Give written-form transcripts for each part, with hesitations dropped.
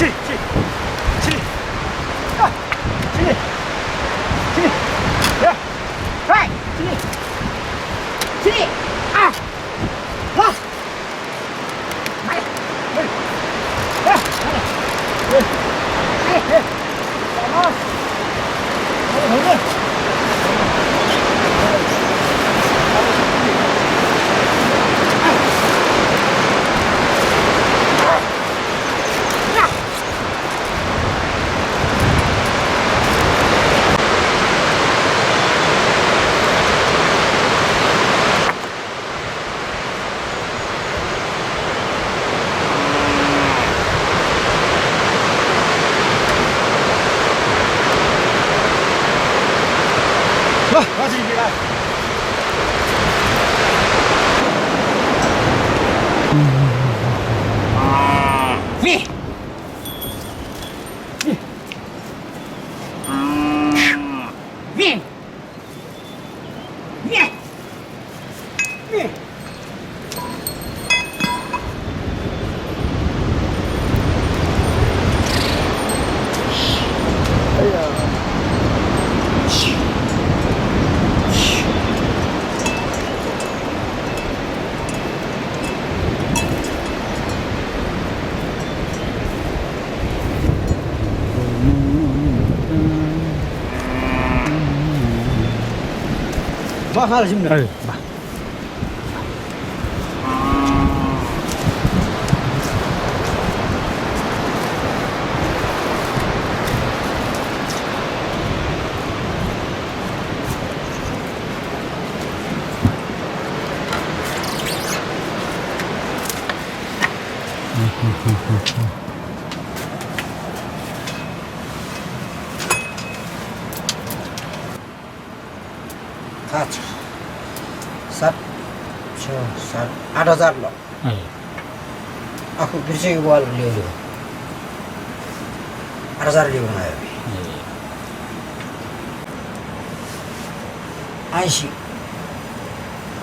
칠, 칠, 칠. 야, 칠, 칠. 야, 하이, 칠, 칠. 아, 와. 빨리, 빨리. 야, 빨리. 빨리. 나와. 빨리. 맞습니다. 위! 위! 위! 위! Bác là gì nữa? bà. Kaç? Sat, şu sat, 8,000 lo. Aku bersih wal liu. 8,000 liu na yabi. Ansi.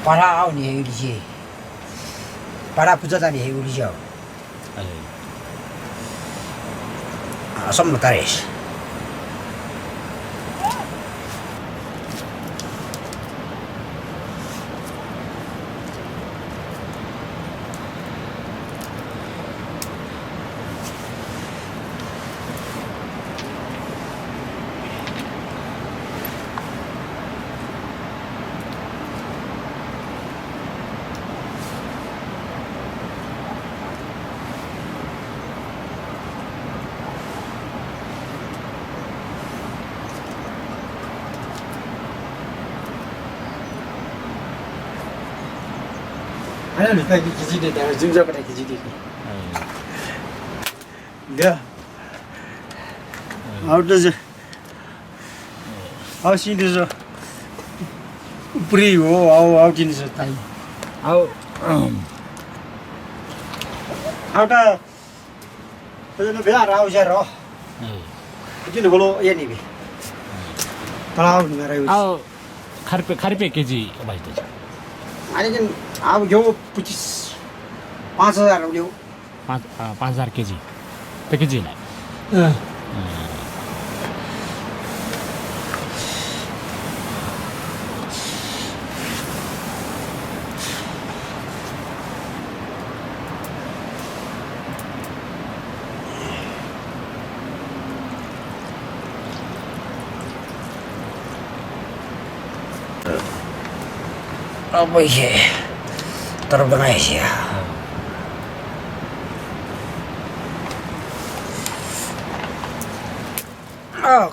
Para au ni hei liji. Para pujata ni hei liji au. Asam mataris. Ano ni kaki kiji de dah jumpa pada kiji de. Dia. Out je. Out sini je. Upri wo out sini je tai. Out. Out dah. Jadi biar out je roh. Jadi ni bolo ye ni bi. Tahu ni mereka. Out. Karpe keji baik tu. Ani kan अब यो 5,000 लियो 5,000 केजी पैकेजी ना apa ये terorganize ya. Oh.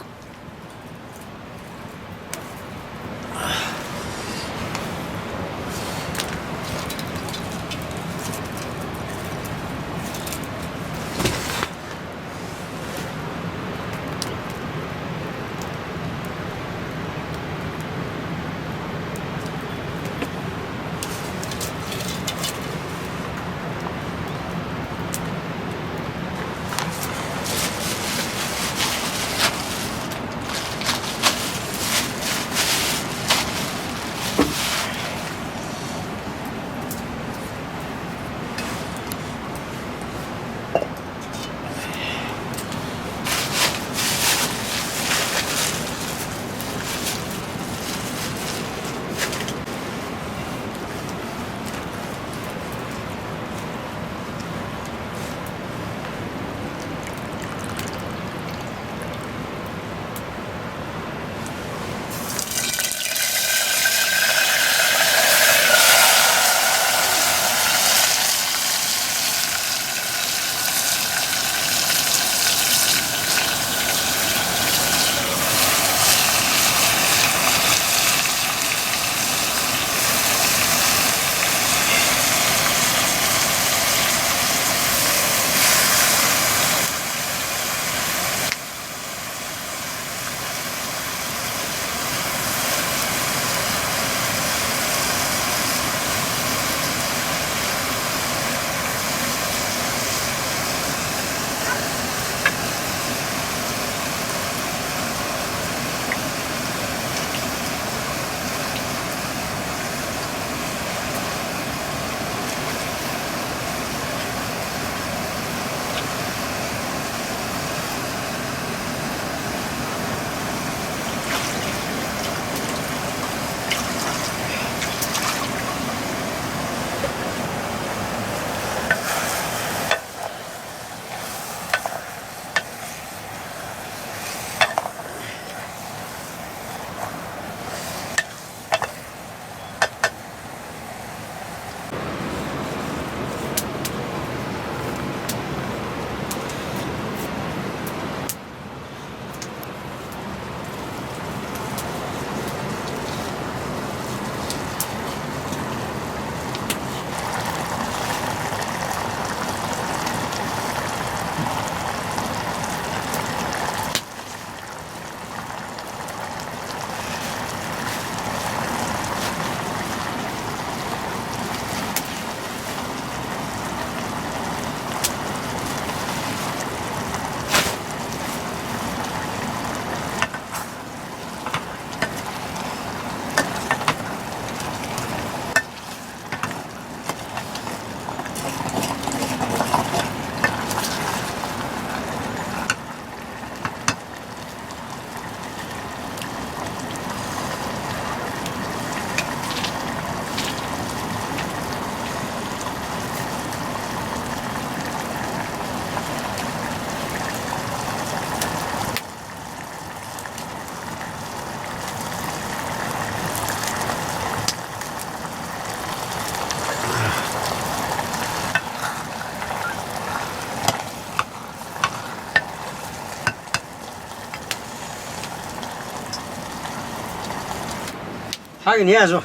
하긴 해야죠.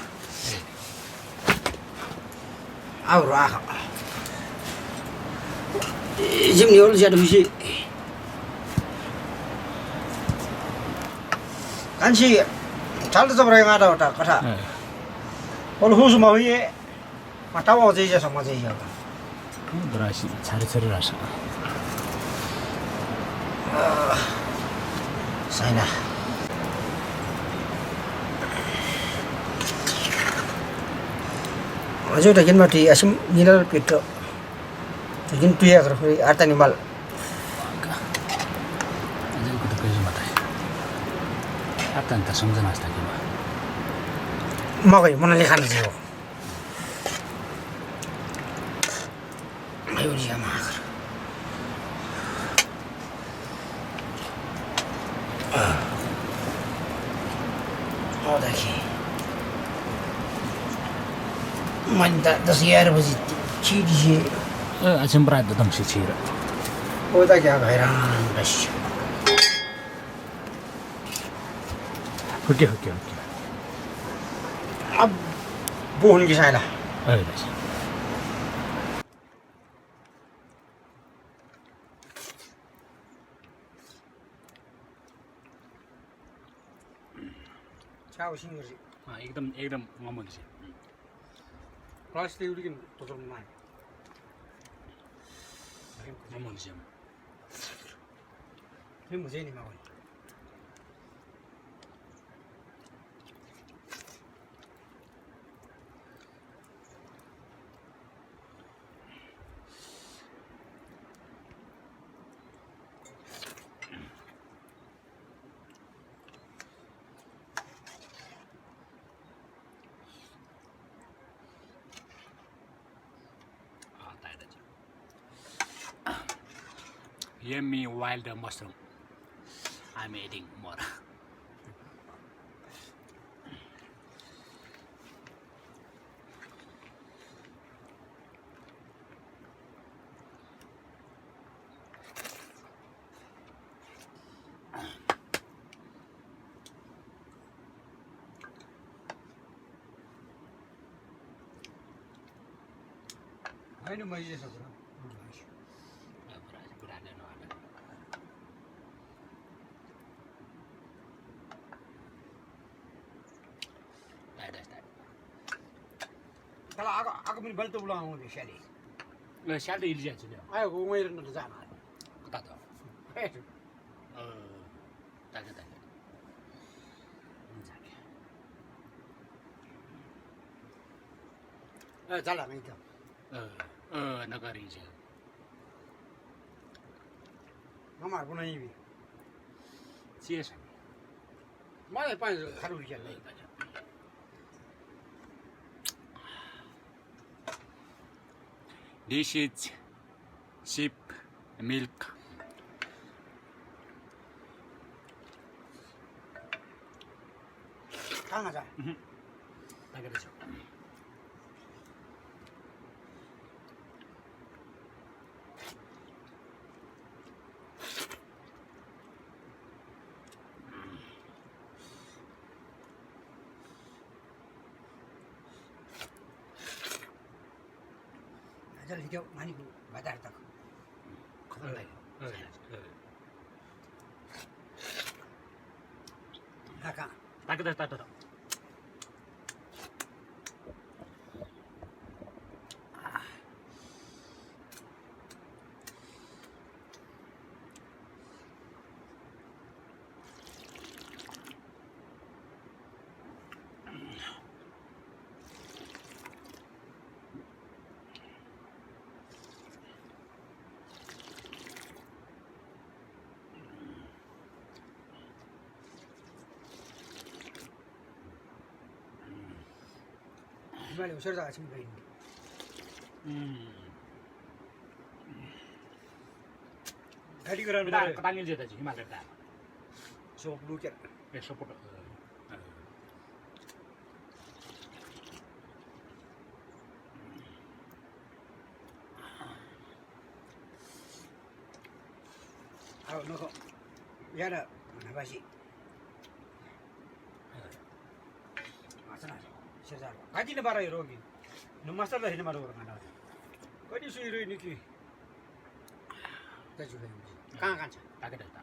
아우로 아가. 지금 열시도 시. 간시 잘 잡으라 가다 왔다 가다. 네. 오늘 후수 마위에 맞다고 어제 이제 정말 이제. 브라시 잘 들으라서. 사이나. 아주 되긴 말이 아심 니를 삐터. 되긴 삐야 그래. 아따니 말. 이제 그때까지 맞다. 약간 더 성전하시다 기봐. 먹어요. 문을 가는지요. 아유, 니가 막 그래. 어다기. 만다 다시 할아버지 치리지. 아침 브라이드 덩치 치라. 어다기 하가 이랑 다시. 흑게. 아, 뭔 기사이나. 다시. 자고 신거지. एकदम ngomong sih. 플라스틱 우리긴 도전 많이. ngomong sih. 이 무제니 먹어. Yummy wild mushroom. I'm eating more. 아이는 뭐 이제서 그래. Kalau aku punya balik tu pulang aku ni Shelly. 샬도 일지 않죠? Ayo aku ngairin tu sana. 그다도. Eh, 따게. jalan itu. 나가리지. Mama punya ini. 지에서. Mana pan haru dia. This is sheep milk. 강하자. 따게 되죠. Jadi dia mana tu badar tak. 그다음 Haka. 따게. Gimana usir tak asyik main. Kali kerana 그다음 그다음 일지 되지. 히말레다. so blue cat. 서포트. Ayo nak. Ya dah. Mana basi. 마스나 세자 가지는 바라 여기 누마살라 해는 말로 그러나 거기 수이를 느끼 가지고 강 간차 따게 됐다.